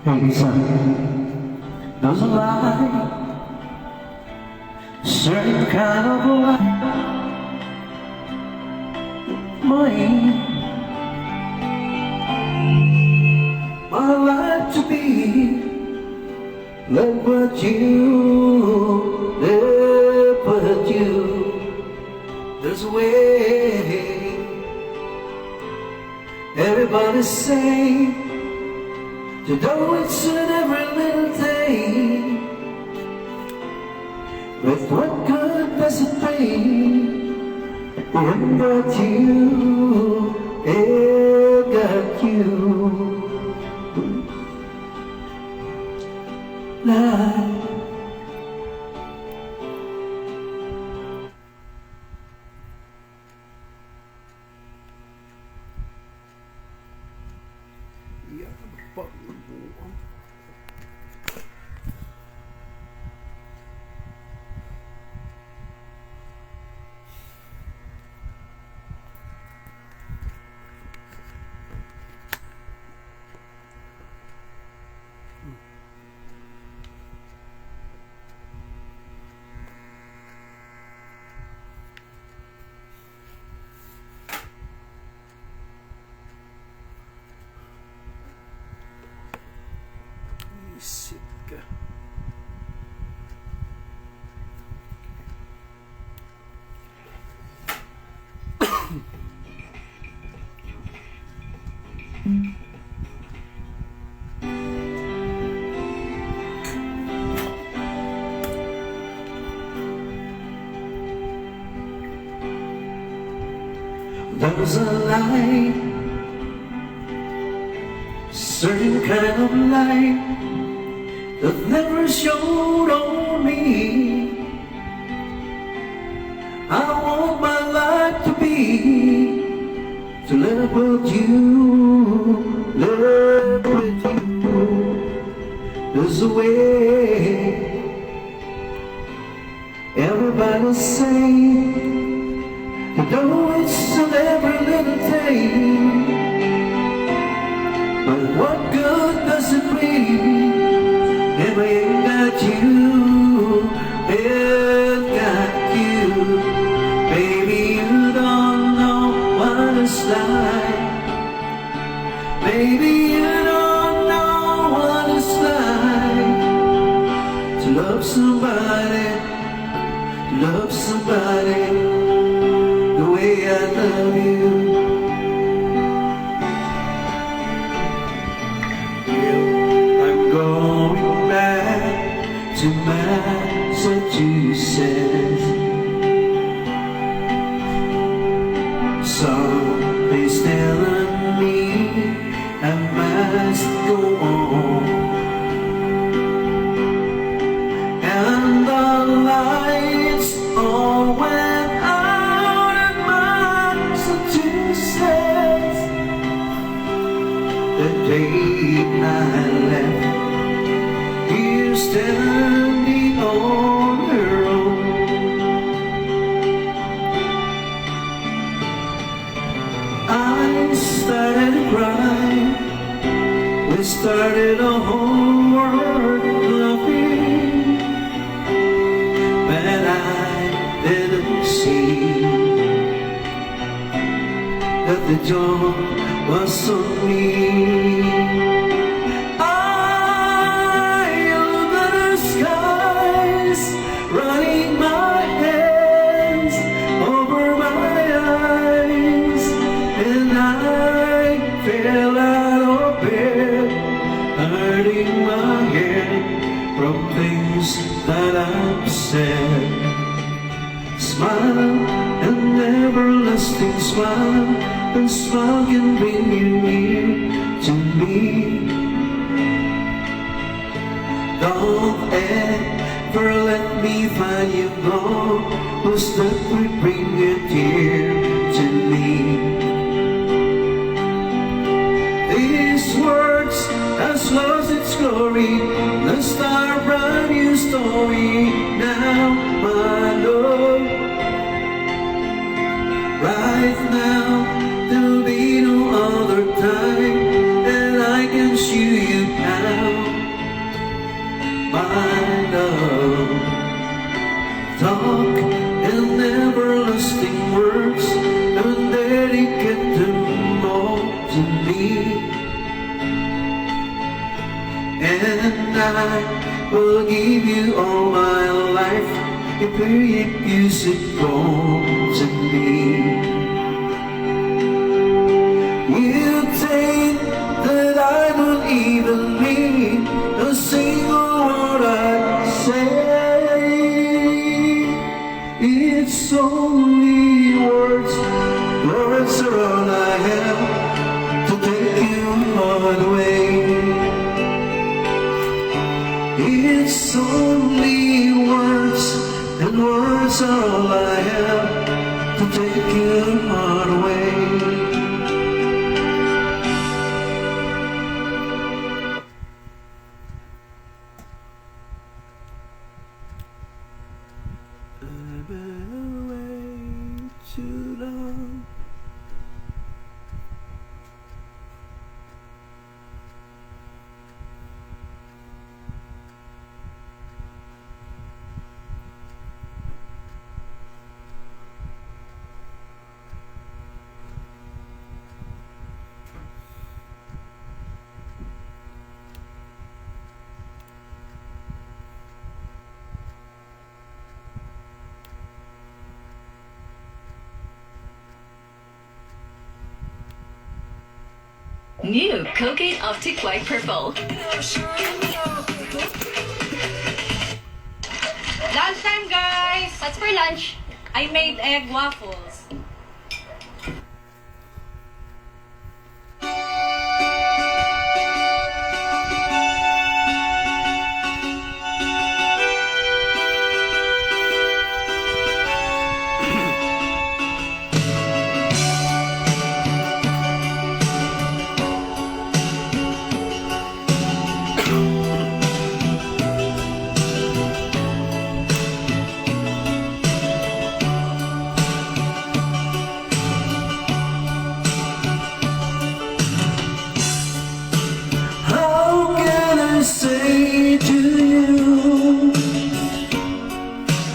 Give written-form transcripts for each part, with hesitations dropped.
Hey Lisa, doesn't lie, certain kind of life, mine, my life to be like what you never do. There's a way everybody's saying to do it in every little thing. But what good does it bring when got you, got you? Life. Ja, bakkenboer. Sitka. There's a light, certain kind of light that never showed on me. I want my life to be to live with you, live with you. There's a way everybody's saying to do it in every little thing. But what good does it bring if I ain't got you, ain't got you? Baby, you don't know what it's like. Baby, you don't know what it's like to love somebody, love somebody the way I love you. I'm going back to Massachusetts. Something's telling me I must go on, and the lights all went out in Massachusetts the day I left, here standing on her own. I started to cry, we started a whole world loving, but I didn't see that the joy was on me. I look at the skies, running my hands over my eyes, and I fell out of bed, hurting my head from things that I've said. Smile, an everlasting smile, and smile can bring you near to me. Don't ever let me find you gone, cause that would bring a tear to me. These words has lost its glory, let's start a brand new story now, my love. Right now, there'll be no other time, and I can show you how. I will give you all my life if you should go to me. You think that I don't even mean a single word I say. It's only words, words are all I have to take you all the way. It's only words, and words are all I have to take you all the way. I've been away too long. New Colgate Optic White Purple. Lunchtime, guys! What's for lunch? I made egg waffles. How can I say to you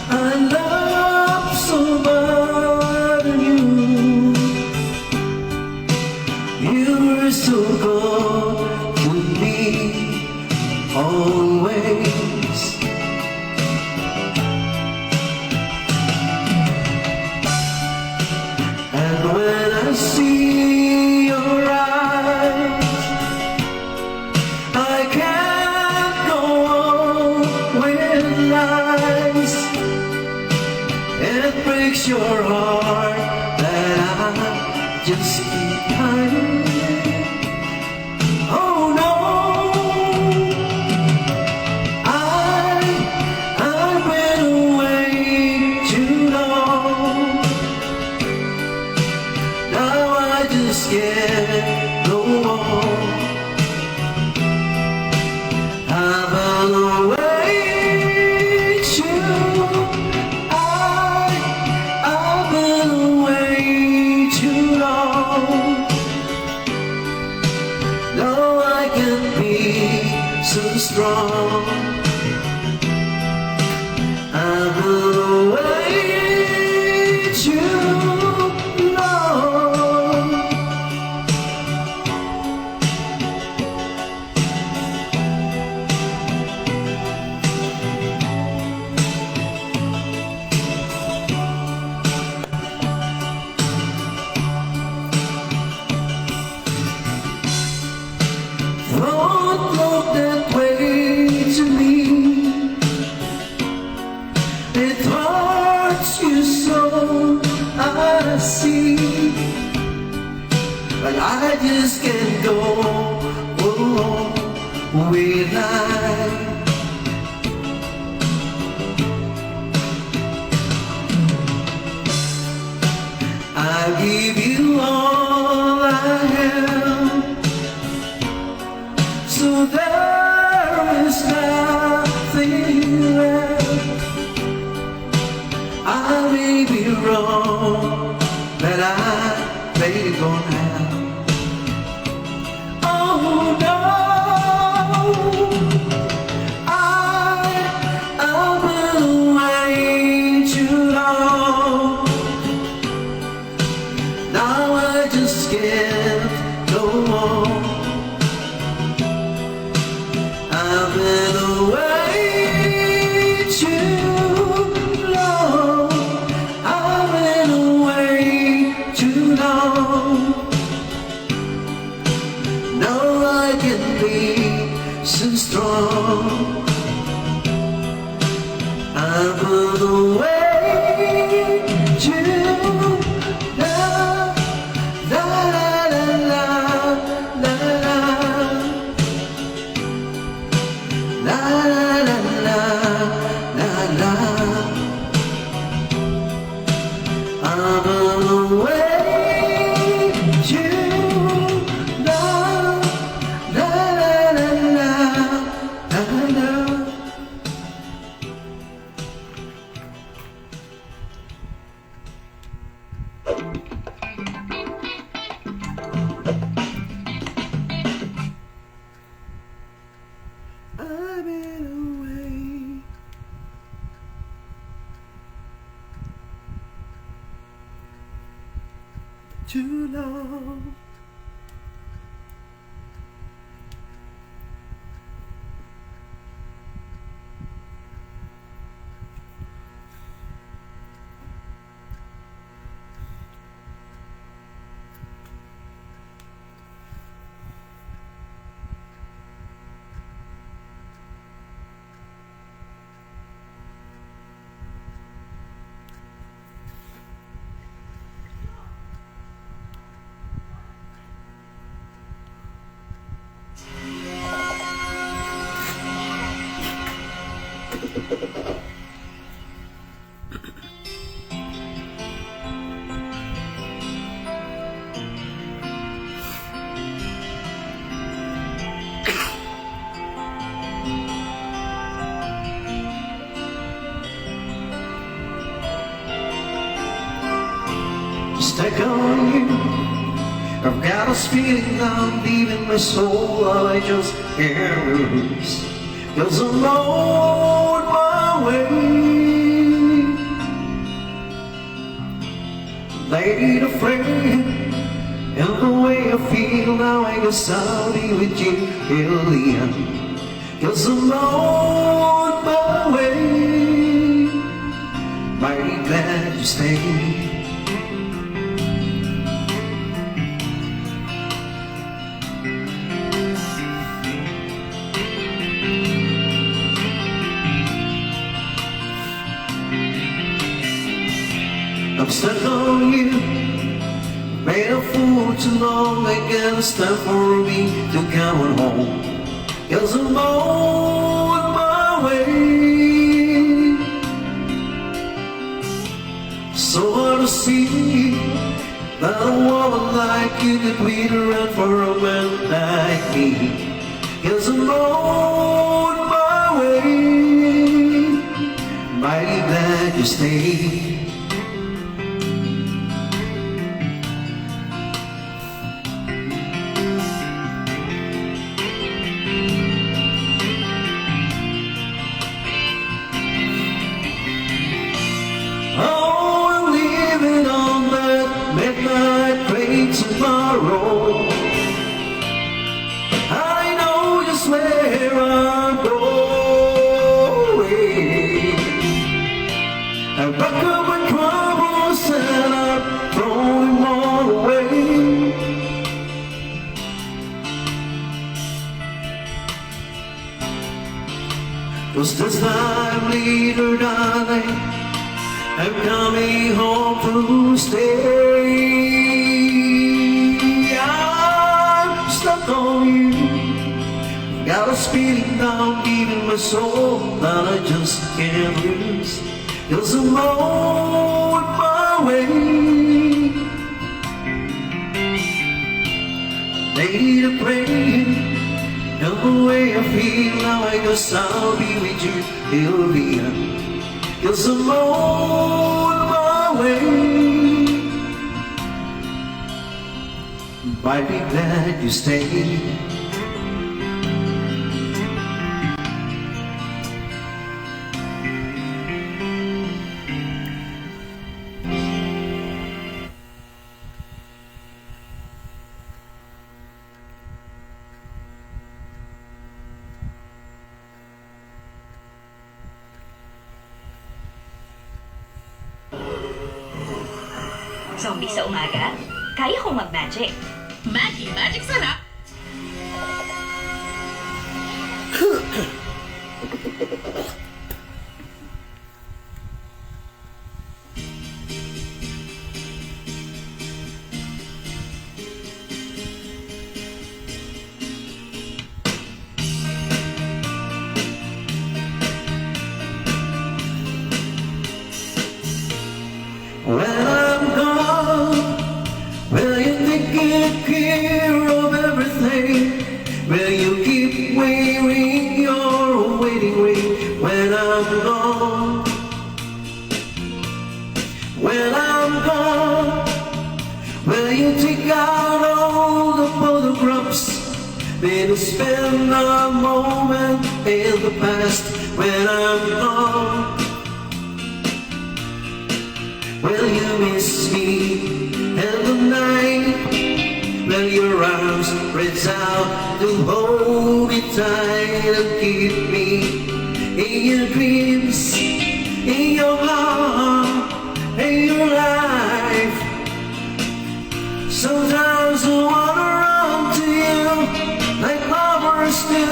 I love somebody new? You were so good to me always. And when I see your eyes, I can't go on with lies. It breaks your heart that I just keep hiding. Oh no, I've been away too long. Now I just can't go on. I've been away I've been away too long. Now I can be so strong. I've been away too long. Don't look that way to me. It hurts you so, I see. But I just can't go with life. I give you all I have, so there is nothing left. I may be wrong, but I may don't have. Oh no, on the way to love. La la la la la la la la la la la. I'm on the way to love. La la la la la la. I've been away too long. Stuck on you. I've got this feeling I'm leaving my soul. I just can't lose. 'Cause I'm on my way. Lady to friend, and the way I feel now, I guess I'll be with you till the end. 'Cause I'm on my way. Mighty glad you stayed. I'm stuck on you. Made a fool too long. I guess time for me to come on home. 'Cause I'm on my way. So hard to see that a woman like you could wait around for a man like me. 'Cause I'm on my way. Mighty glad you stayed. Tomorrow, I know just where I'm going. I back up my troubles and I throw them all away. 'Cause this time, later, darling, I'm coming home to stay. On you, got a feeling down deep in my soul that I just can't lose. 'Cause I'm on my way. Lady to pray, and the way I feel now, I guess I'll be with you till the end. 'Cause I'm on my way. Might be glad you stayed. Zombie sa umaga? Kaya kong mag-magic. Magic sarap! When I'm gone, will you take good care of everything? Will you keep wearing your wedding ring when I'm gone? When I'm gone, will you take out all the photographs? Will you spend a moment in the past when I'm gone? Will you miss me in the night? Will your arms reach out to hold me tight and keep me in your dreams, in your heart, in your life? Sometimes I wanna run to you like lovers do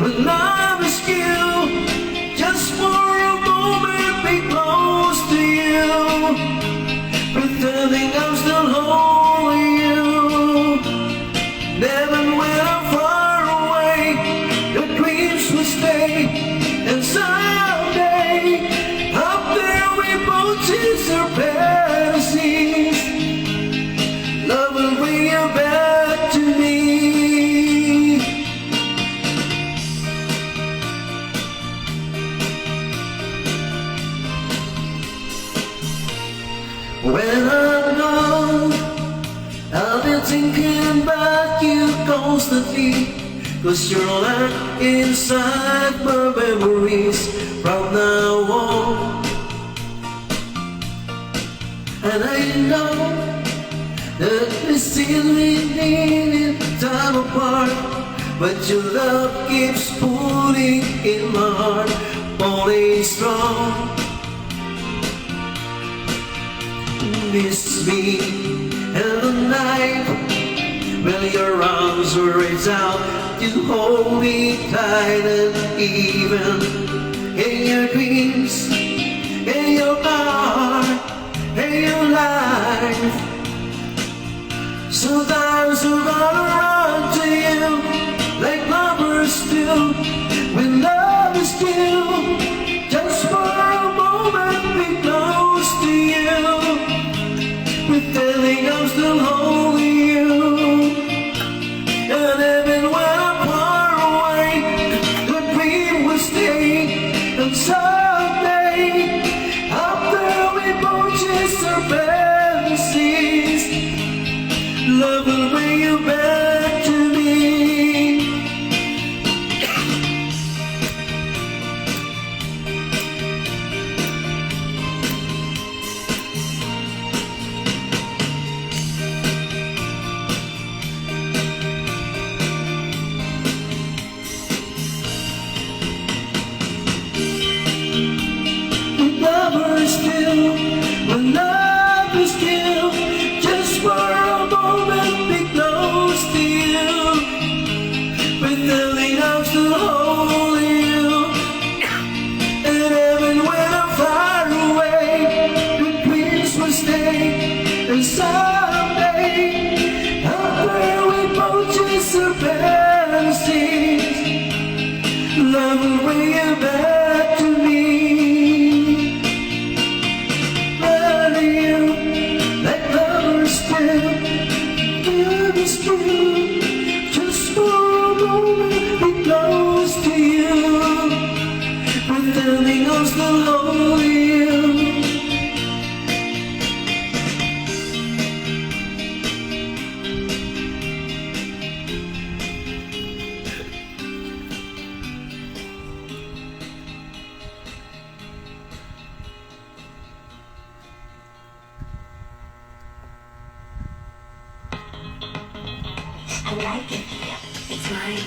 when love is you. Just for a moment be close to you, pretending I'm still holding you. Never when I'm far away, the dreams will stay. And someday, up there we both chase our fantasies. Love will bring you back to me. When I'm gone, I'll be thinking about you constantly, 'cause you're locked inside my memories from now on. And I know that we still need time apart, but your love keeps pulling in my heart, pulling strong. Miss me in the night, will your arms reach out to hold me tight, and even in your dreams, in your heart, in your life. Sometimes I wanna run to you like lovers do when love is due. Just for a moment be close to you, pretending I'm still holding you. And even when I'm far away, the dream will stay. And someday, up there we both chase our fantasies. Love will bring you back to me. Lovers do when love is still. Just for a moment be close to you, pretending I'm still holding you. And even when I'm far away, the dreams will stay. And someday, out there we both chase our fantasies. Love will bring you back to me. Just for a moment be close to you, pretending I'm still holding you. I like it. It's mine.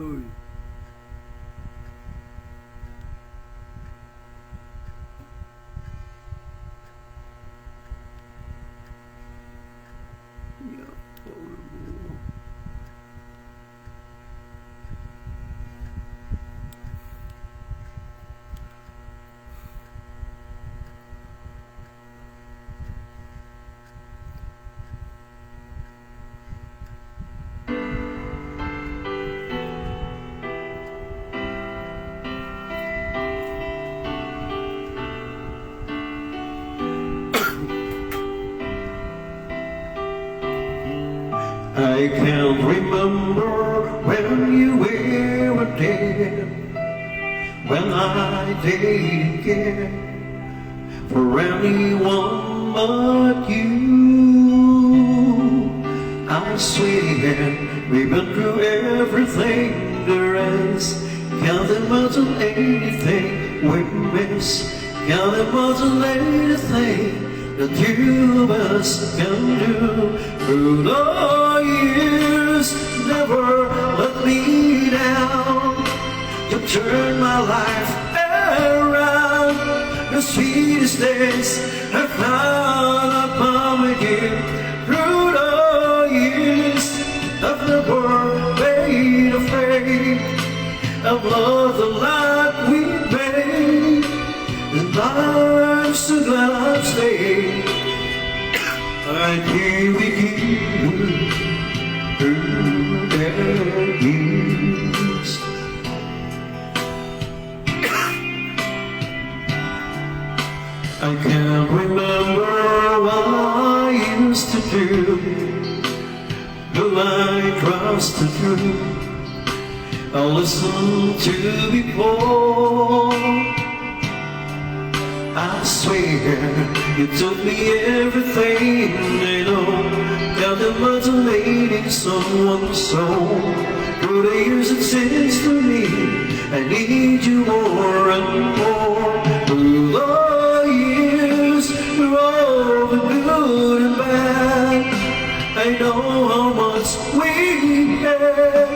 Uy. Ya, pobre búho. I can't remember when you were there, when I didn't care for anyone but you. I swear we've been through everything there is. Can't imagine anything we miss. Can't imagine anything that you best can do. Through the years, never let me down. You turn my life around. The sweetest days I found upon with you. Through the years, I've never been afraid. I've loved the life we made, and I'm so glad I've stayed right here with you through the years. I can't remember what I used to do, who I trusted through. I listened to before. I swear you took me everything I know. Can't imagine needing someone so. Through the years it seems to me I need you more and more. Through the years, through all the good and bad, I know how much we had.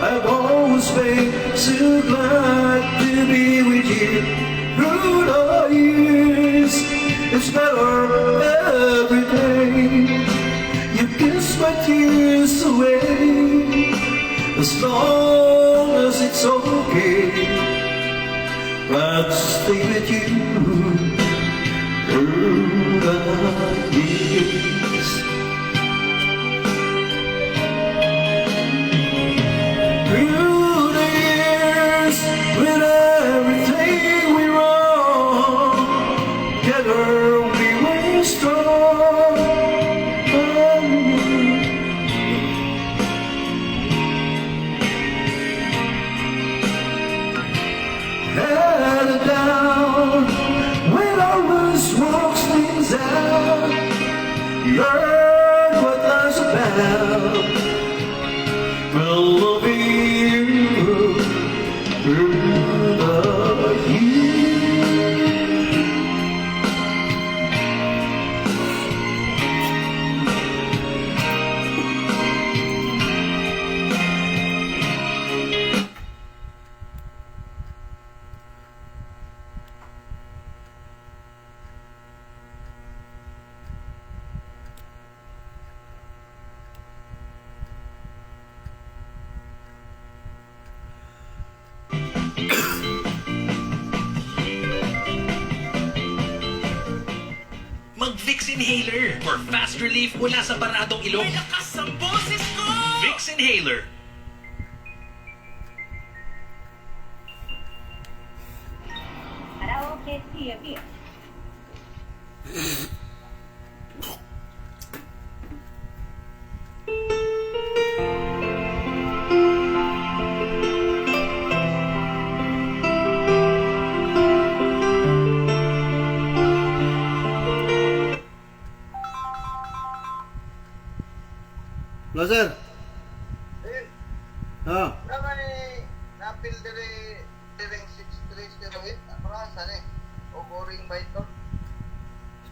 I've always been so glad to be with you. Through the years, it's better every day. You kiss my tears away, as long as it's okay. I'd stay with you through the years. Through the years, with everything we wrong, together we were strong. Headed down, when our roots walks things out, learn what life's about. We'll love you through the years. Mag-Vicks Inhaler for fast relief mula sa baradong ilong. May lakas ang boses ko! Vicks Inhaler. Karaoke, Tia Beer. Hello, sir. Ah, Namay napil diri diring 6308 aprasan eh. O boring by ito.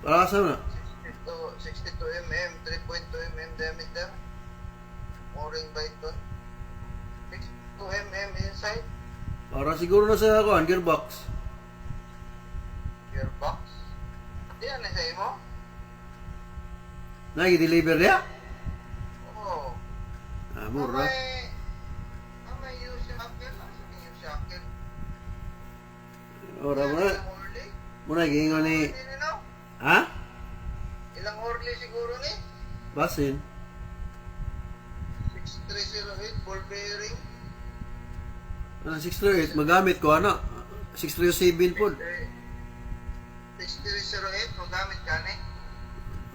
para sa na? 62 mm, 3.2 mm diameter. Boring by ito. 62 mm inside. Para siguro na sa ako, gearbox. Gearbox. Diyan na sa imo? Nag-deliver niya? Oo. Ah, mura. Namay use shackle. Asa ni use shackle? Ora mo na. Ilang horly? Muna, gihingon ni... Hindi nino? Ha? Ilang horly siguro ni? Basin. 6308 ball bearing. Ano, 638, magamit ko, ano? 637 po. 6308 magamit ka ni?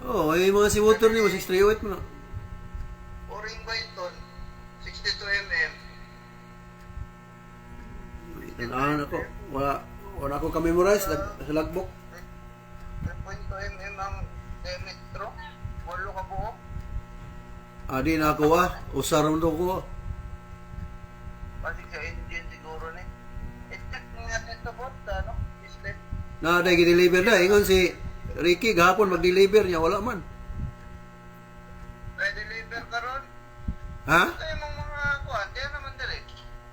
Oo, oh, yung mga si motor niyo, 638 mo na. Or Goring Byton, 62mm. Tanahan ako. Wala ako ka-memorize sa logbook. 3.2mm ang diametro. 8 ka buo. Di na ako Usar mo ko. Kasi sa engine siguro ni. I-check nga nito bot, ano? Slip. Dahil gideliver na. Ingon si Ricky, gahapon mag-deliver niya. Wala man. May deliver ka ron? Ha? Ito yung mga kuhan, diyan naman dali.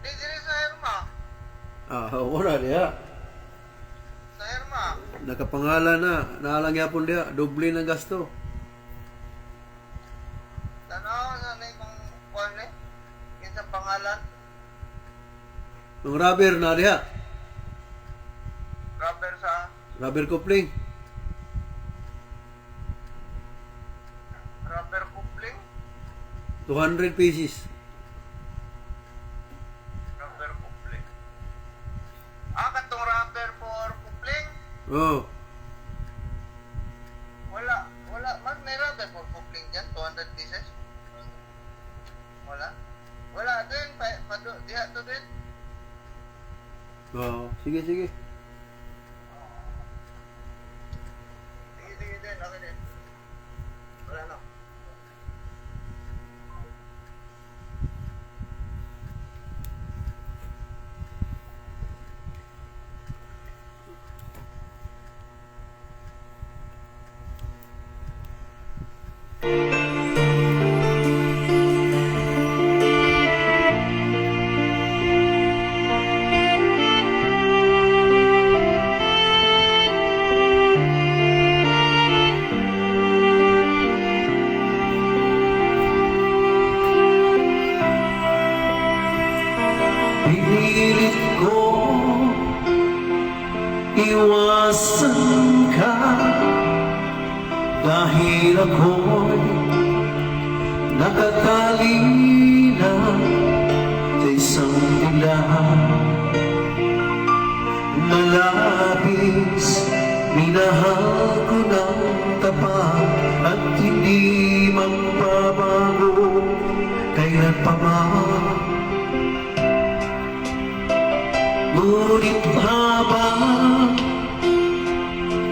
Di dili sa Herma. Wala niya. Sa Herma. Nakapangalan na. Naalang yapon niya. Doble ng gasto. Tanaw na na yung kuhan eh. Kinsang pangalan. Yung rubber na diha. Rubber sa Rubber coupling. rubber coupling. 200 pieces. Rubber coupling. Katong rubber for coupling? Oh. Wala man may rubber for coupling dyan, 200 pieces. Wala din, diha to din. Sige. Sige din, okay din. Wala na. Pinilit ko iwasan ka dahil ako'y nakatali na sa isang dilaan na labis. Minahal ko ng tapat at hindi magbabago kailan pa man. Ngunit habang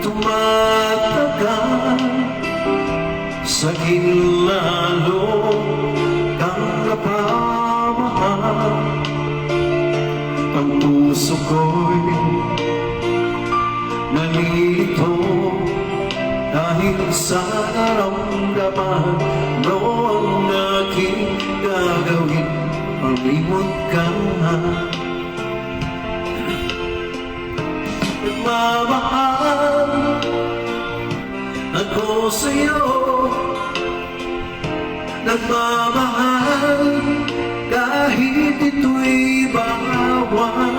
tumatagal, saging lalo kang napamahal. Ang puso ko'y nalilito dahil sa naramdaman. No ang aking gagawin, malimot ka na. Nagmamahal ako sa'yo, nagmamahal kahit ito'y bawal.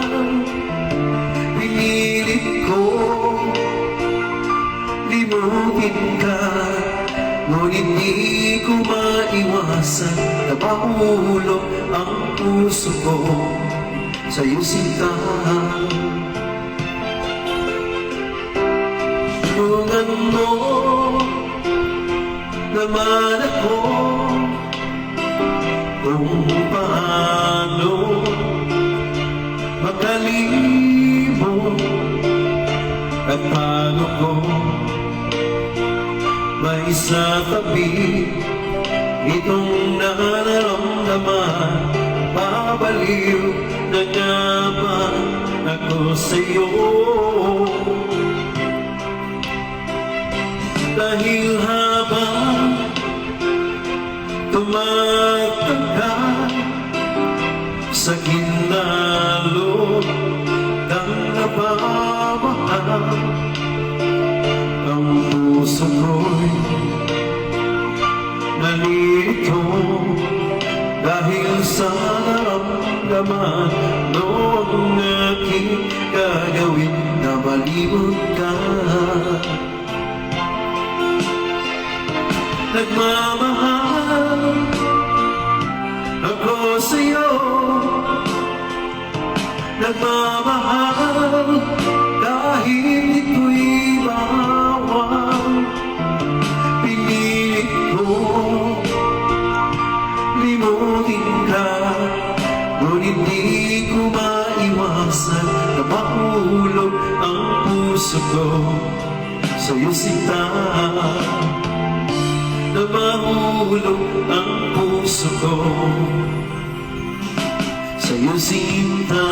Pinilit ko limutin ka, ngunit di ko maiwasan na mahulog ang puso ko sa'yo sinta. Tulungan mo naman ako kung paano makalimot at paano ko maisatabi itong nararamdaman. Babaliw na nga ba ako sa'yo? Dahil habang tumatagal, sa ginalo kang napamahal. Ang puso ko'y nalito dahil sa naramdaman. Noong aking gagawin na malimot ka. Nagmamahal ako sa'yo, nagmamahal kahit ito'y bawal. Pinilit ko ko sa'yo sinta, na mahulog ang puso ko sa'yo sinta.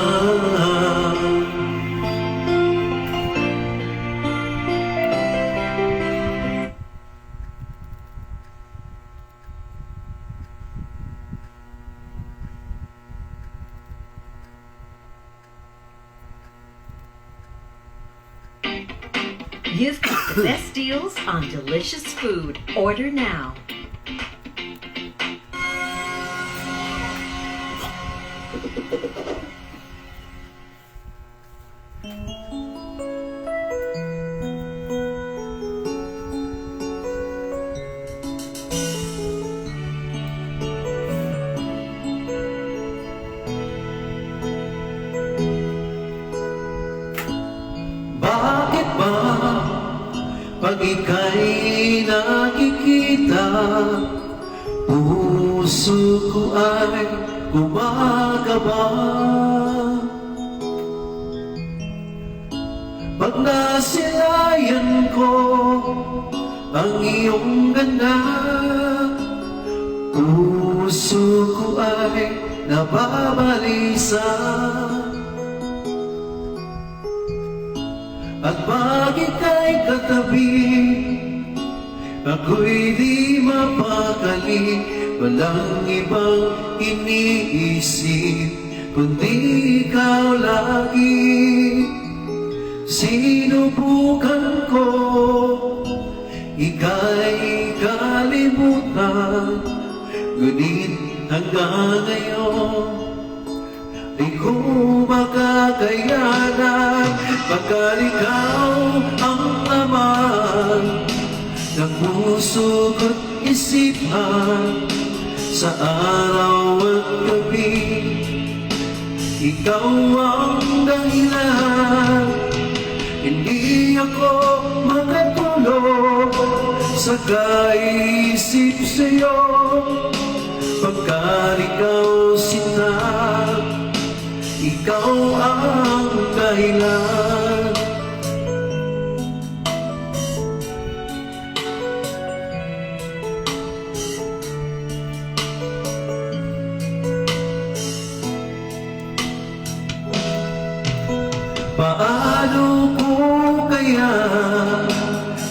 You've got the best deals on delicious food. Order now. Bakit ba pag ika'y nakikita, puso ko ay gumagaba? Pag nasilayan ko ang iyong ganda, puso ko ay nababalisa. At pag ika'y katabi, ako'y di mapakali. Walang ibang iniisip kundi ikaw lagi. Sinubukan ko, ika'y kalimutan, ngunit hanggang ngayon di ko makakayanan. Pagkat ikaw ang laman ng puso ko't isipan, sa araw at gabi ikaw ang dahilan. Hindi ako makatulog sa kaisip sa'yo, pagkat ikaw sinta, ikaw ang dahilan. Paano ko kaya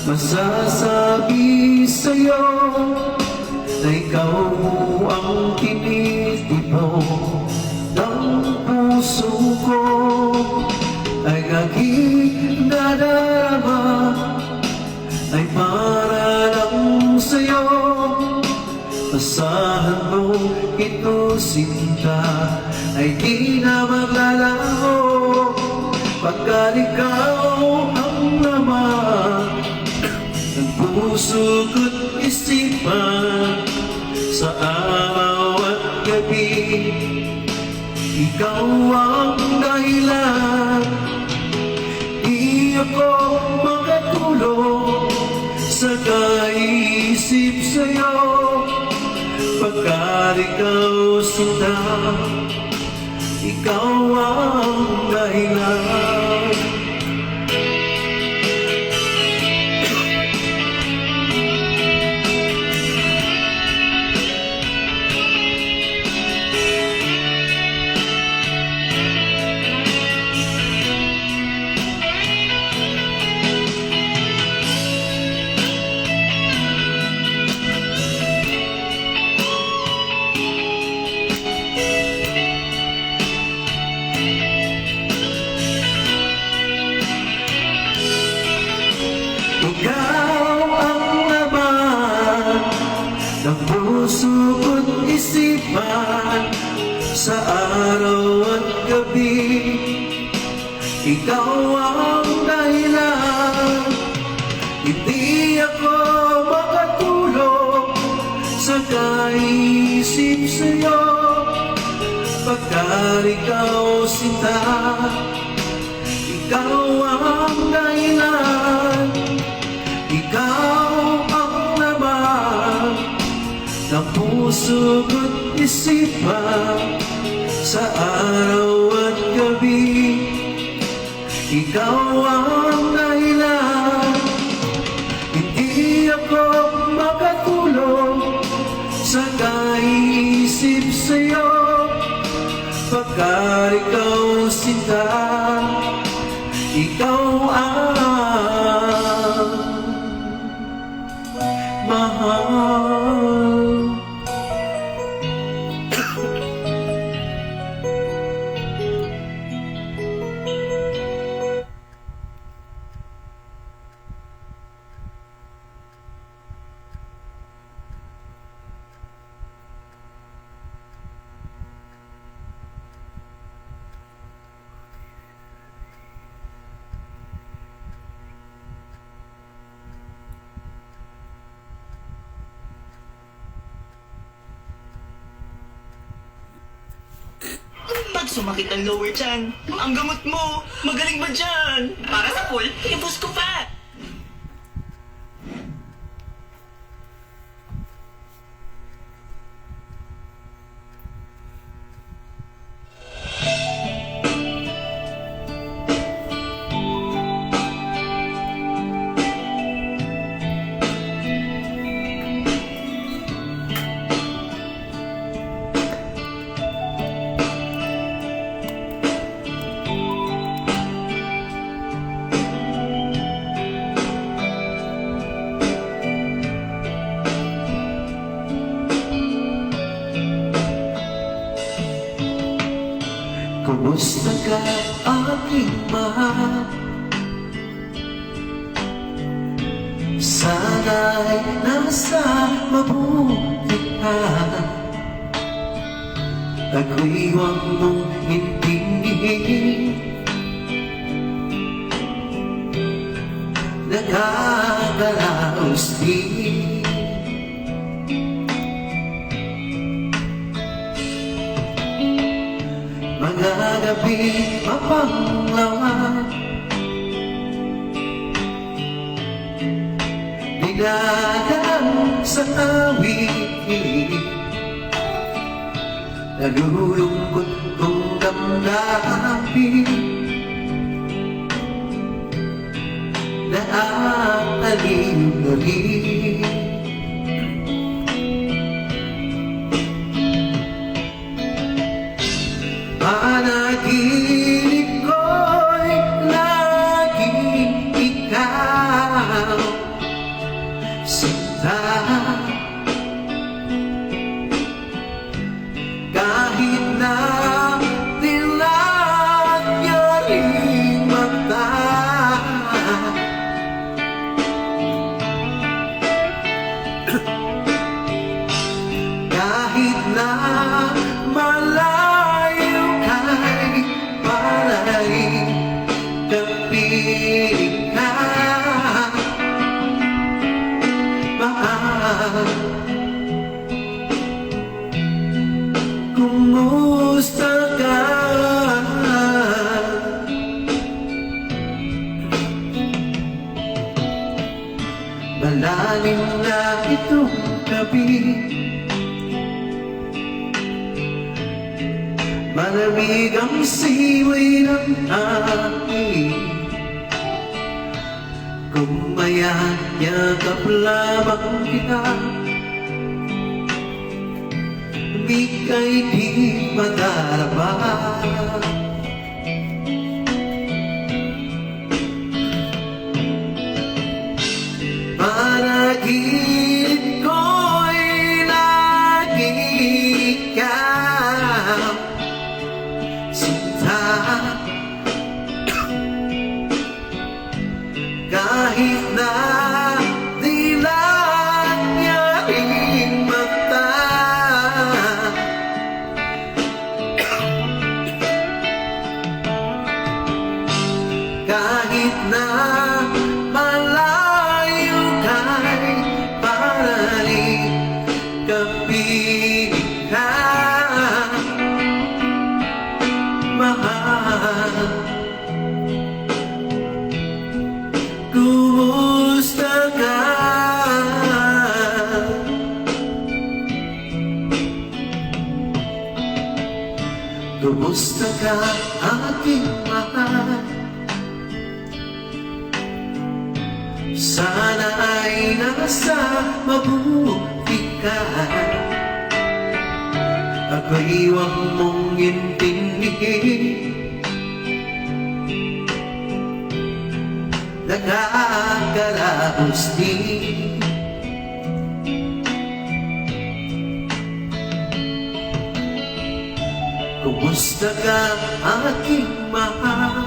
masasabi sa'yo na ikaw ang tinitipon ng puso ko? Ay aking nadarama ay para lang sa'yo. Asahan mo ito sinta ay di na maglalaho, pagkat ikaw ang laman ng puso ko't isipan, sa araw at gabi ikaw ang dahilan. Di ako makatulog sa kaisip sa'yo, pagkat ikaw sinta, ikaw ang dahilan. Ikaw ang laman ng puso ko't isipan, sa araw at gabi ikaw ang dahilan. Hindi ako makatulog sa kaisip sa'yo, pagkat ikaw sinta, ikaw ang dahilan. Ikaw ang laman ng puso ko't isipan, sa araw at gabi ikaw ang dahilan. nakaisip sa'yo pagkat ikaw sinta, ikaw ang mahal. Pag sumakit ang lower chan, ang gamot mo, magaling ba dyan? Para sa pool, ibus ko pa! Kumusta ka, aking mahal? Sana'y nasa mabuti ka. Ako'y huwag mong intindihin, nakakaraos din. Mga gabi mapanglawan, dinadaan sa awit, nalulungkot kong damdamin, naaalin na rin. Panaginip ko'y laging ikaw, sinta. Kahit na dilat niya rin mata, kahit na malayo kay pala'y kapiling ka, mahal. Kumusta ka? Malalim na itong gabi, malamig ang siway ng hangin. Kung mayayakap lamang kita, bigay di madarama. Panaginip ko'y lagi ikaw, sinta. Kahit na dilat niya rin mata, kahit na malayo kay pala'y kapiling ka, mahal. Kumusta ka? Kumusta ka, aking mahal? Sana ay nasa mabuti ka. ako'y huwag mong intindihin. Nakakaraos din. Kumusta ka, aking mahal?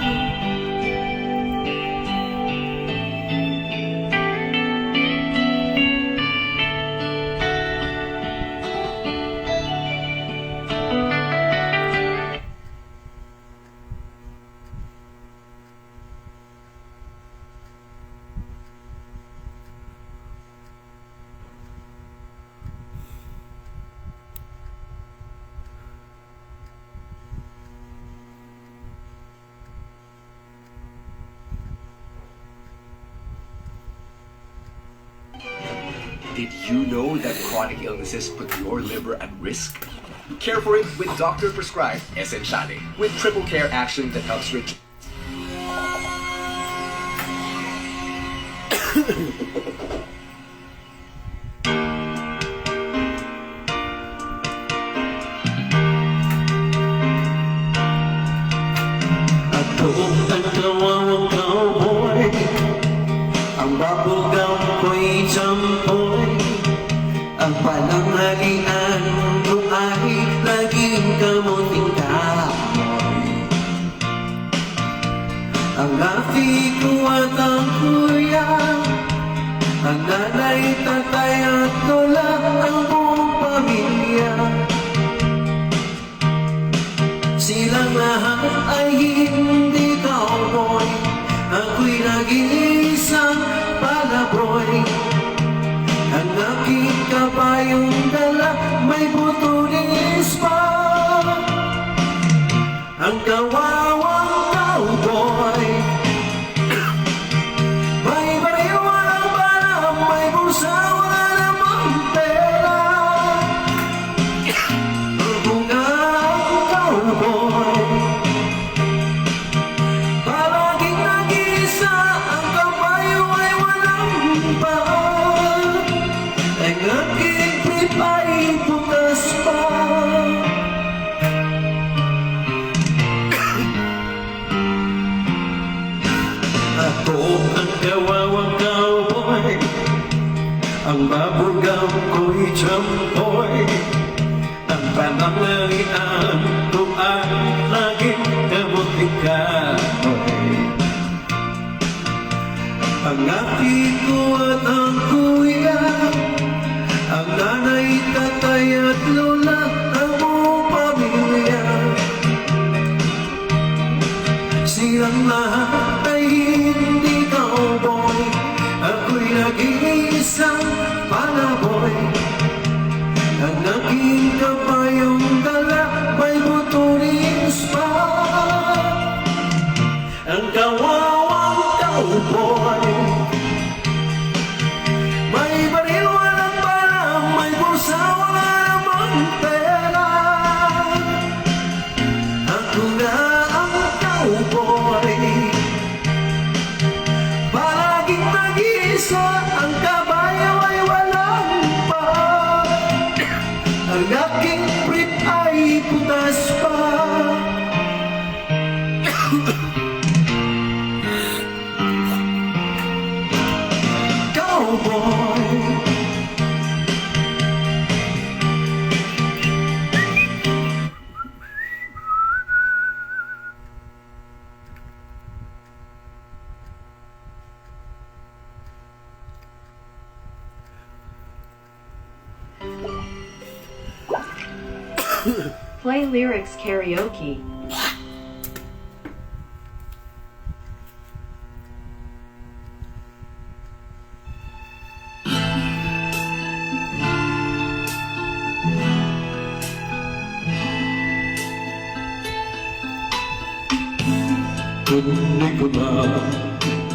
Did you know that chronic illnesses put your liver at risk? Care for it with doctor-prescribed Essentiale with triple care action that helps reduce. Ako ang kawawang cowboy, ang bubblegum ko'y champoy. Ang pananghalian ko ay laging kamuting kamoy. Ang ate ko at ang kuya, ang nanay, tatay at lola, ang buong pamilya. Silang lahat ay hindi cowboy, ako'y nag-iisang palaboy. Ang aking kabayong dala may butulis pa. Ang kawawang cowboy, may baril, walang bala, may bulsa, wala namang pera. Ako nga ang cowboy, palaging nag-iisa, ang kabayo ay walang paa. Ang aking trip ay bukas pa. Ako ang kawawang cowboy, ang bubblegum ko'y champoy. Ang pananghalian ko ay laging kamuting kamoy. Ang ate ko at ang kuya, ang nanay, tatay at lola, ang buong pamilya. Silang lahat ay hindi cowboy, ako'y nag-iisang palaboy. Ang aking kabayong dala may butulis pa. Ang kawawang cowboy, may baril, walang bala, may bulsa, wala namang pera. Ako na ang cowboy, palaging nag-iisa, ang kabayo ay walang pa. Ang aking brief ay putas pa. Cowboy, Play lyrics karaoke. hindi ko na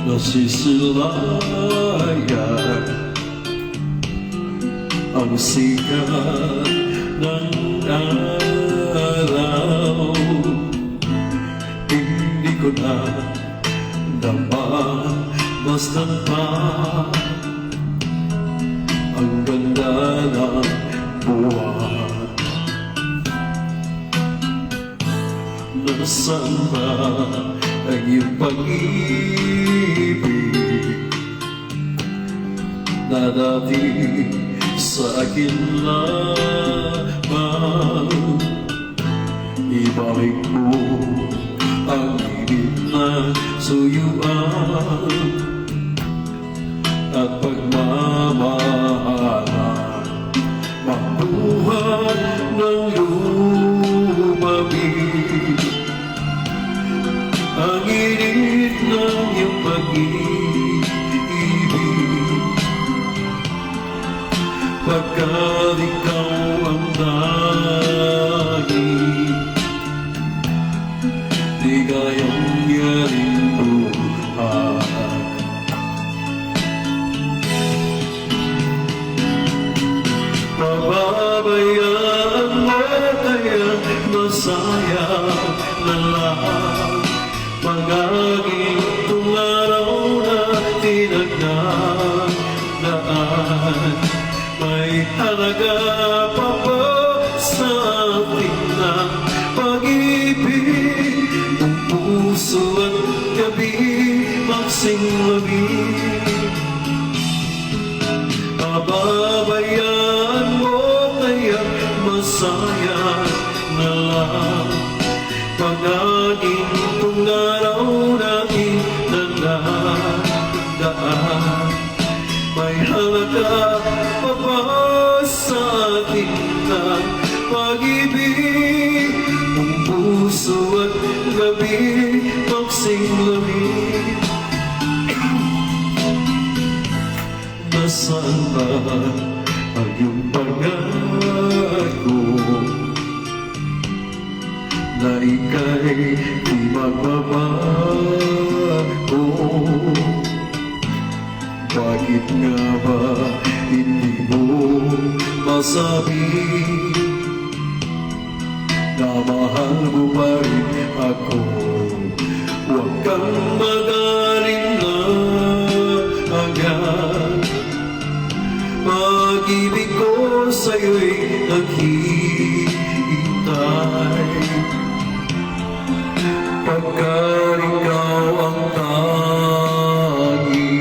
nasisilayan ang sikat ng araw. Hindi ko na namasdan pa ang ganda ng buwan. Nasaan ba ang iyong pag-ibig na dati sa akin lamang? Ibalik mo ang init na suyuan at pagmamahalan, mabuhat ng lumamig ang init ng iyong pag-ibig. Pagkat ikaw ang tanging ligayang yaring buhay. Pababayaan mo kaya masayang na lang pag-aging itong araw na tinagdaan. May halaga pa ba sa ating na pag-ibig? Ang puso at gabi magsing-lamig. Pababayaan mo kaya masayang na lang pag-aging itong araw natin nagdaan. May halaga pa ba sa atin na pag-ibig? Ang puso at gabi magsing-lamig. Nasaan ba ang iyong pangako na ika'y di magbabago? Bakit nga ba hindi mo masabi na mahal mo pa rin ako? Huwag kang magaling na agad. Pag-ibig ko sa'yo'y naghihintay, pagkat ikaw ang tanging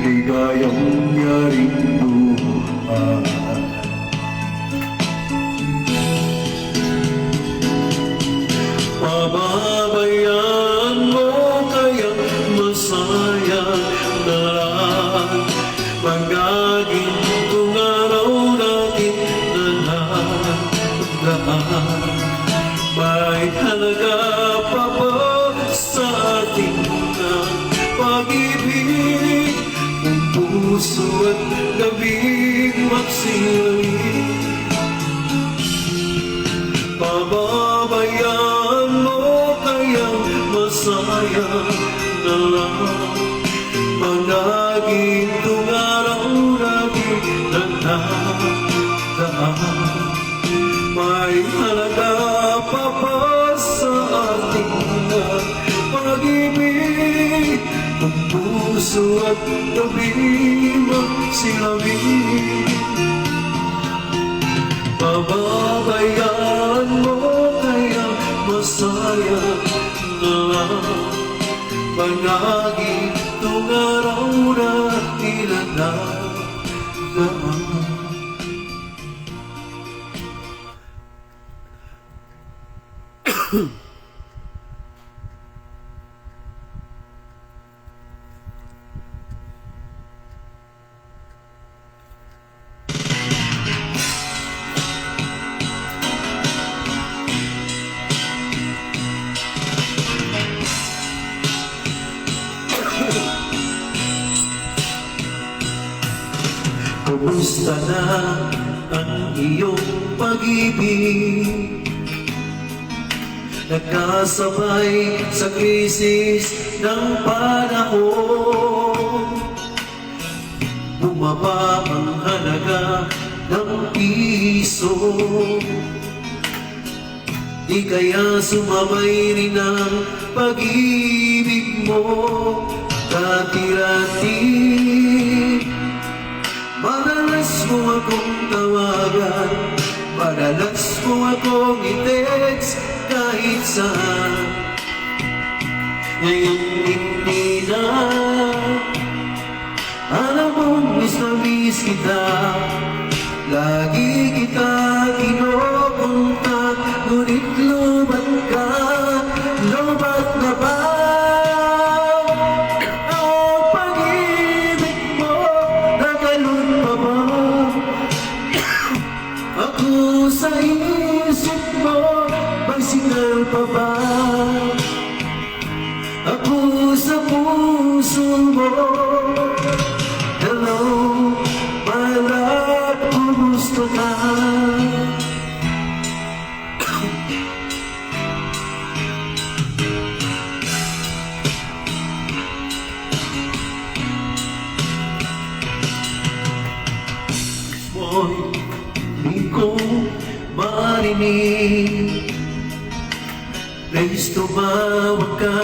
ligayang yaring buhay. Pababayaan mo kaya masayang na lang pag-aging itong araw natin na nagdaan. May halaga pa ba sa ating na pag-ibig? Ang puso at gabi magsing-lamig. Pababayaan mo kaya masayang na lang pag-aging itong araw natin nagdaan. May halaga pa ba sa ating pag-ibig? Ang puso at gabi magsing-lamig. Pababayaan mo kaya masayang na lang pag-aging itong araw na tinagdaan. Kumusta na ang iyong pag-ibig? Nagkasabay sa krisis ng panahon. Bumaba ang halaga ng piso. Di kaya sumabay rin ang pag-ibig mo dati-dati. Madalas mo akong tawagan, madalas mo akong i-text. ex kahit saan. Ngayon hindi na, alam mo miss na miss kita. Lagi kita kinukontak, ngunit lubat ka. Lubat na ba ang pag-ibig mo? Nagalun pa ba ako sa isip mo? Magsingal pa ba ako sa puso mo? Hello, my love, kumusta ka? Mo'y di ko marinig. Please tumawag ka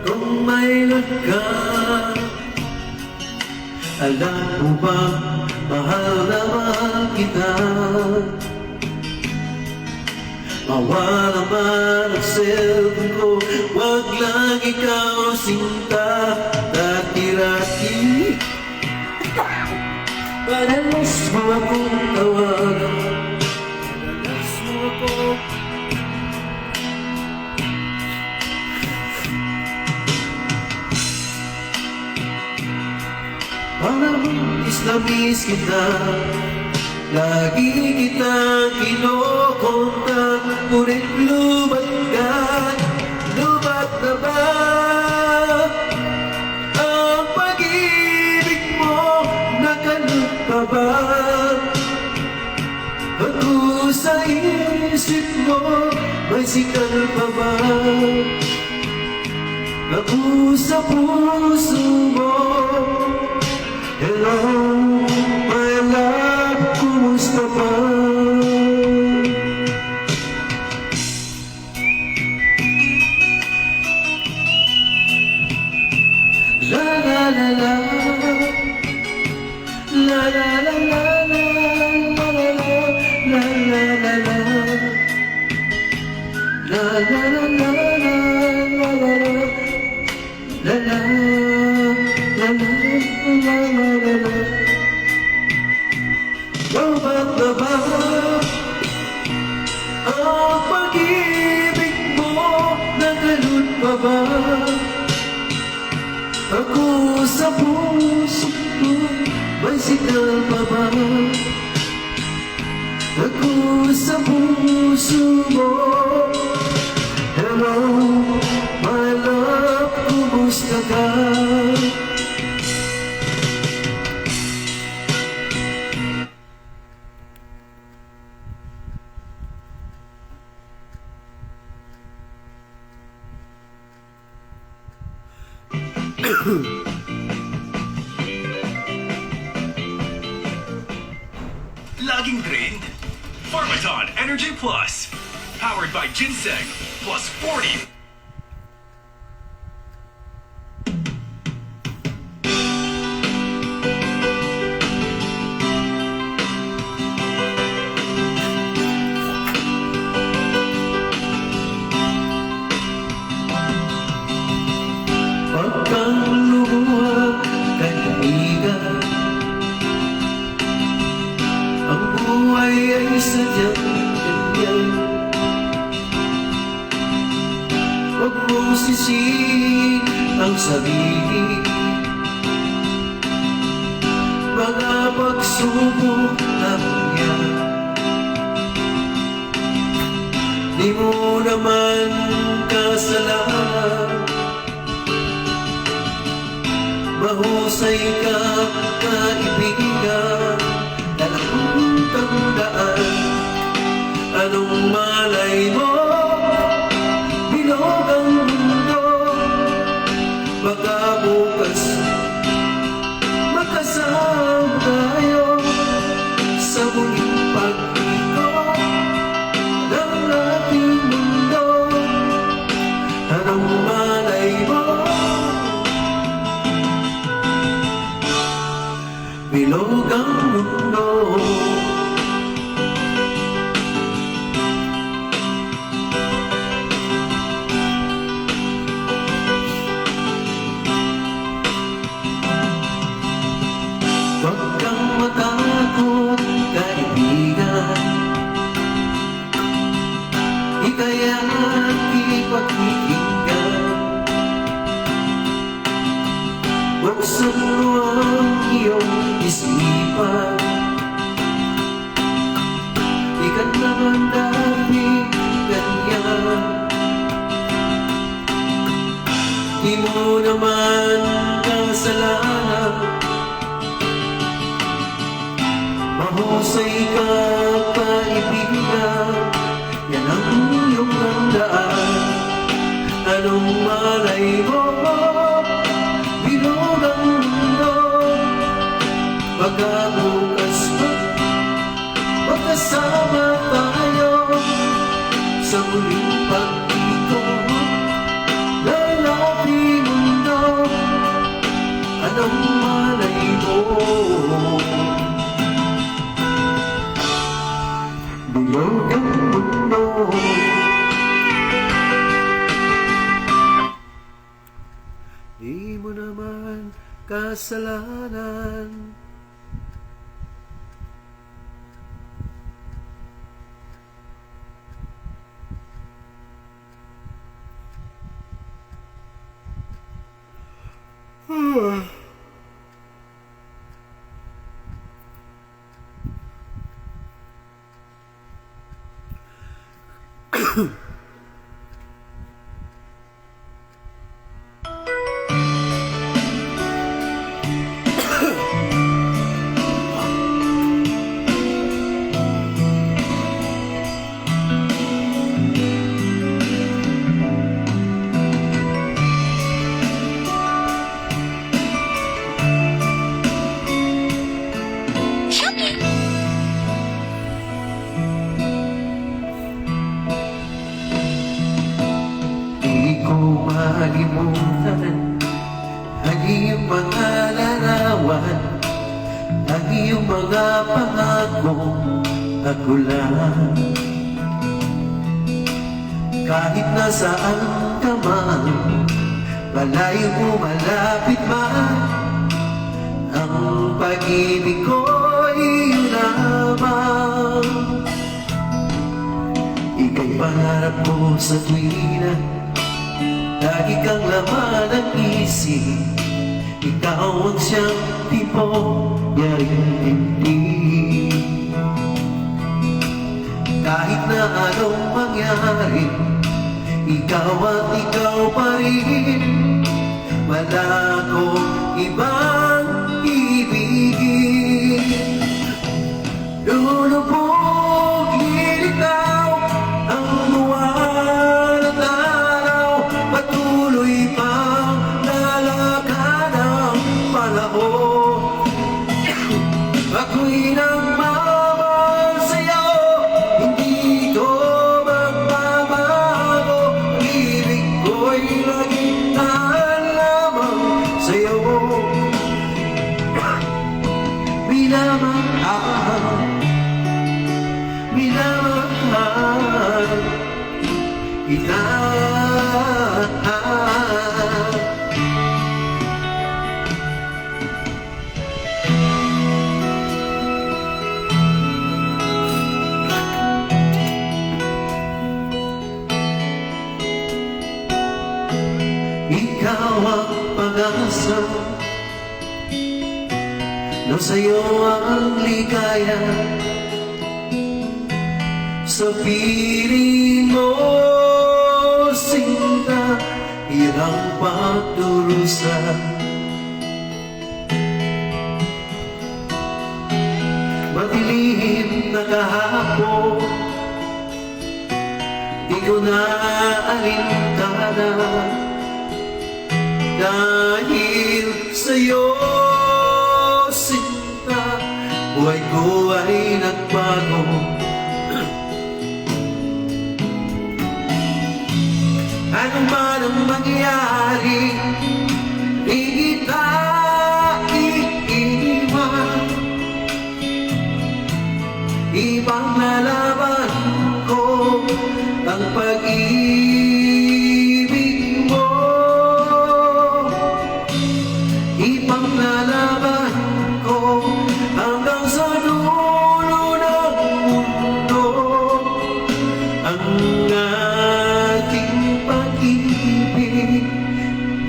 kung may ka. Alam mo ba, mahal na mahal kita. Mawala man ang cellphone ko, wag lang ikaw sinta. Dati-rati padalas mo akong tawagan. Padalas mo ako. Parang miss na miss kita. Lagi kita kinokontak, ngunit lubat ka. Lubat na ba ang pag-ibig mo? Nakalot pa ba ako sa isip mo? May sikal pa ba ako sa puso mo? Hello, my love, kumusta ba? La la la la, la la la la la, la la la la, la la la la, la la la la, la la la la. Lubat na ba ang pag-ibig mo? Nagalun pa ba ako sa puso mo? May sigal pa ba ako sa puso mo? Hello, my love, kumusta ka? Laging drained? Pharmaton Energy Plus. Powered by Ginseng. Plus 40. Pagkang lumuha kay kaibigan, ang buhay ay sadyang ganyan. Huwag mong sisihin ang sarili, mga pagsubok lang yan. Di mo naman kasalanan, mahusay ka, kaibigan. Dalawang tandaan, anong malay mo? Bilog ang mundo, baka bukas magkasama tayo sa muling pag-ikot ng ating mundo. Anong malay mo? Bilog ang mundo. ka naman dati ganyan. Di mo naman kasalanan, mahusay ka kaibigan, yan ang iyong handaan. Anong malay mo, bilog ang mundo, pagkabukas mo, magkasama tayo sa muling pag-ikot ng ating mundo. Anong malay mo, bilog ang mundo. Di mo naman kasalanan, di ko malimutan ang iyong mga larawan, ang iyong mga pangako, ako lang. Kahit nasaan ka man, malayo mo malapit man, ang pag-ibig ko'y iyong lamang. Ika'y pangarap ko sa tuwina, lagi kang laman ng isip. Ikaw ang siyang tipo, yaring hindi. Kahit na anong mangyari, ikaw at ikaw pa rin. Wala akong ibang ibigin. Lulubog, lilitaw ang buwan at araw, patuloy pang lalakad ang panahon. Ako'y nagmamahal sa'yo, hindi ko magbabago. Ibig ko'y laging tahan lamang sa'yo. Minamahal kita. Ikaw ang pag-asa, na sa'yo ang ligaya. Sa piling mo, sinta, irang pagdurusa. Madilim na kahapon, di ko na alintana, dahil sa'yo, sinta, buhay ko ay nagbago. Ano man ang mangyari, di kita iiwan. Ibang lalaban ko ang pag-ibig mo. Ibang lalaban ko hanggang sa dulo ng mundo. Ang ating pag-ibig,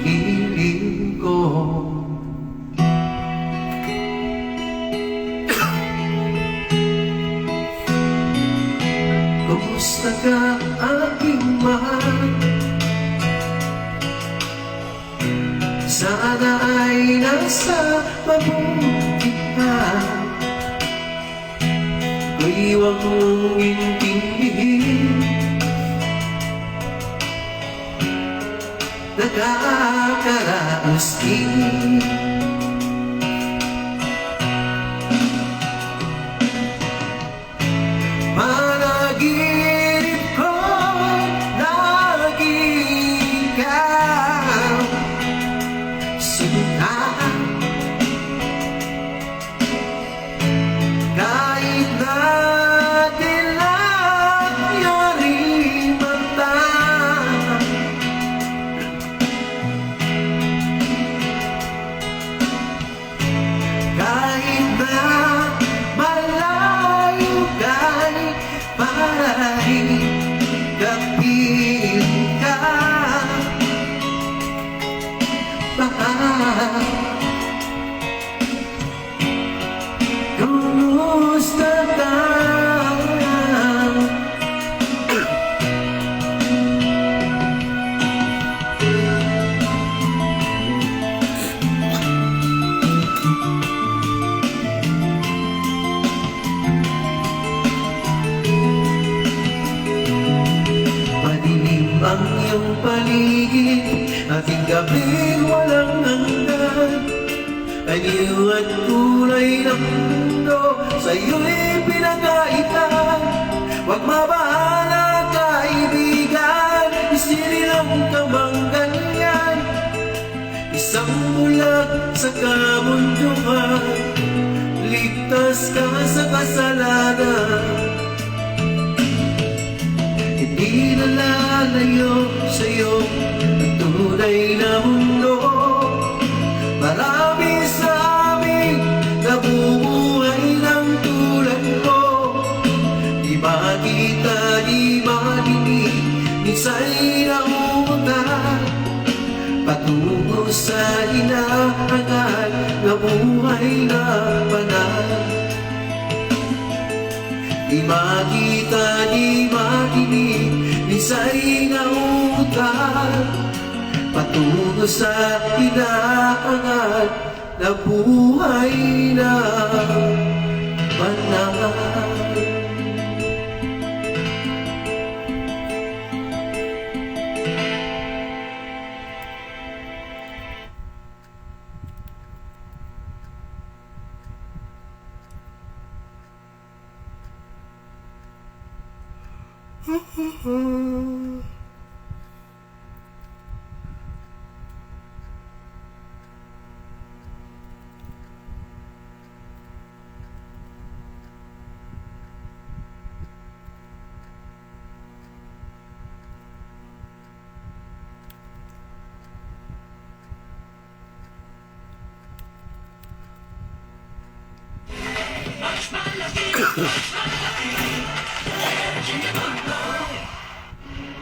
hiling ko. Kumusta ka aking mahal? Sana ay nasa mabuti ka. Ako'y huwag mong intindihin. Nakakaraos din. Panaginip ko lagi ikaw sinta. Kahit na dilagyari mata, kahit na malayo ka'y para'y kapiling ka. Kumusta ka? Madilim ang iyong paligid, ating gabing walang hanggan. Anyo at kulay ng mundo sa'yo'y pinagkaitan. Huwag mabahala kaibigan, isinilang ka mang ganyan. Isang bulag sa kamunduhan, ligtas ka sa kasalanan. Hindi na lalayo sa'yo ang tunay na mundo. Marami sa amin nabubuhay ng tulad mo. Di makita, di marinig, minsa'y nauutan patungo sa hinahangal na buhay na banal. Di makita, di marinig, minsa'y nauutan patungo sa hinahangal na buhay na banal.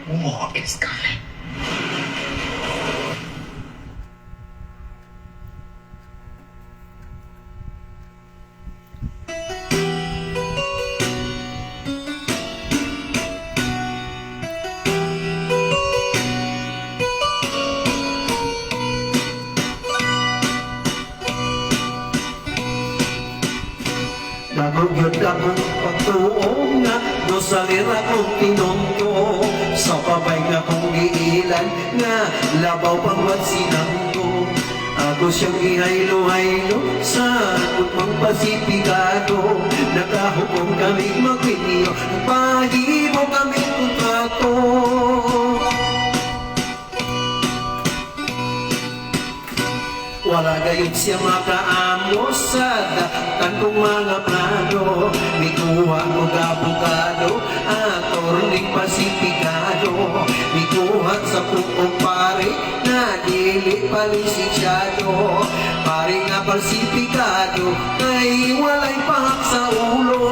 War is coming. Nagugyod akong pagtuong nga no sa lira kong tinongko. Sa pabay nga kong giilan nga labaw pangwat sinangko. Ako siyang ihaylo-haylo sa tukmang pasipikado. Nakahukom kami magpinyo, pahimo kami kontrato. Wala gayud siya makaamo sa daktan kong mga plano. May kuha ko abogado, atorning pasipikado. May kuha sa pukong pare na dili palisensyado. Pare nga pasipikado, kay walay pahak sa ulo.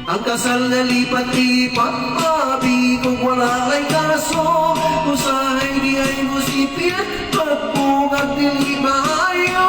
Ang kasal na lipat-lipat, abi kung wala kay kaso. Usahay di ay musipin, pagpungag dili maayo.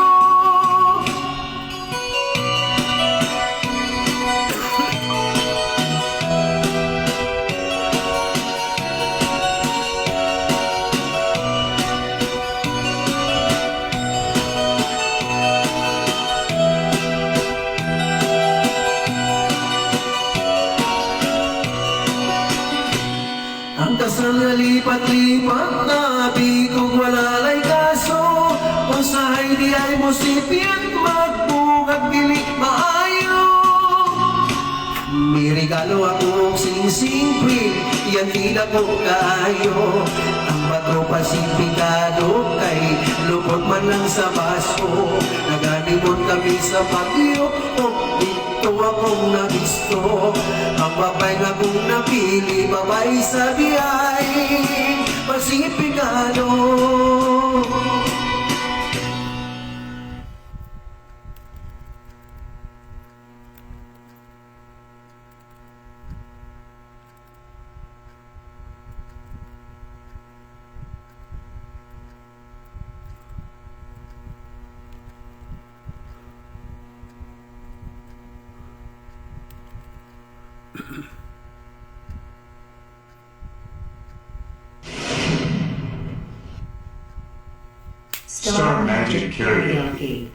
Tas ang nalipat-lipat na bigong walalay kaso usahay di ay mo sipiat magbugat gili maayo. May regalo akong sing-sing queen, yan tila ko kayo. Ang bato pasipikado kay lupot man lang sa baso. Naganimon kami sa pagyo, dito akong nabisto. Ang babay nga kong napili, babay sa biyay pasipikado. Star Magic Karaoke.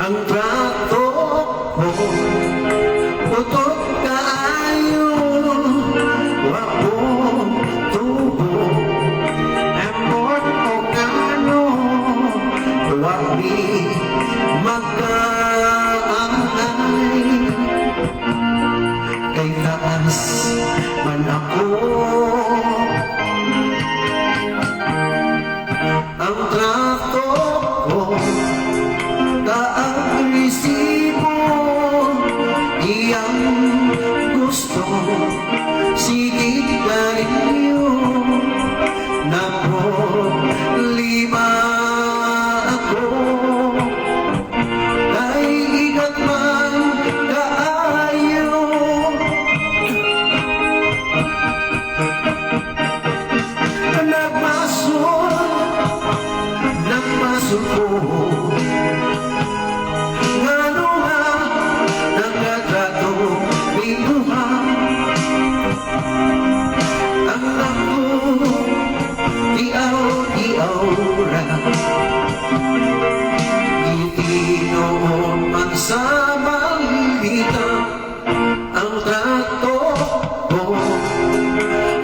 Ang trato ko putot kaayo, wapo tubo emot o kano, wagi magkaangay. Kay taas man ako, ang trato ko taang resibo, iyang gusto, sigit ka rinyo, na problema ako. Kay ikat man kaayo, nagmasol ko. Ngano nga nagkatrato binuha ang ako diaw-diaw ra. Itinoon man sa malita ang trato ko,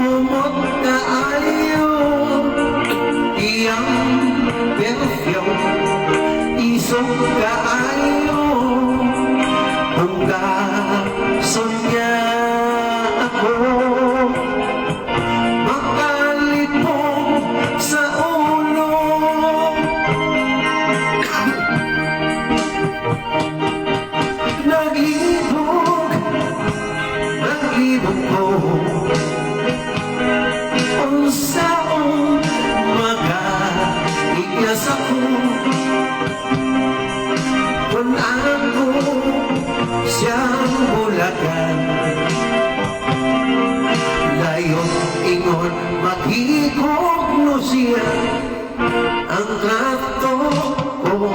umot kaayo iyang perfume, isong kaayo kung kasonya ako. Makalipong sa ulo, nag-ibog ko unsaong mag-igas ako. Kung ako siyang bulagan, layon ingon maghigog no siya ang trato ko.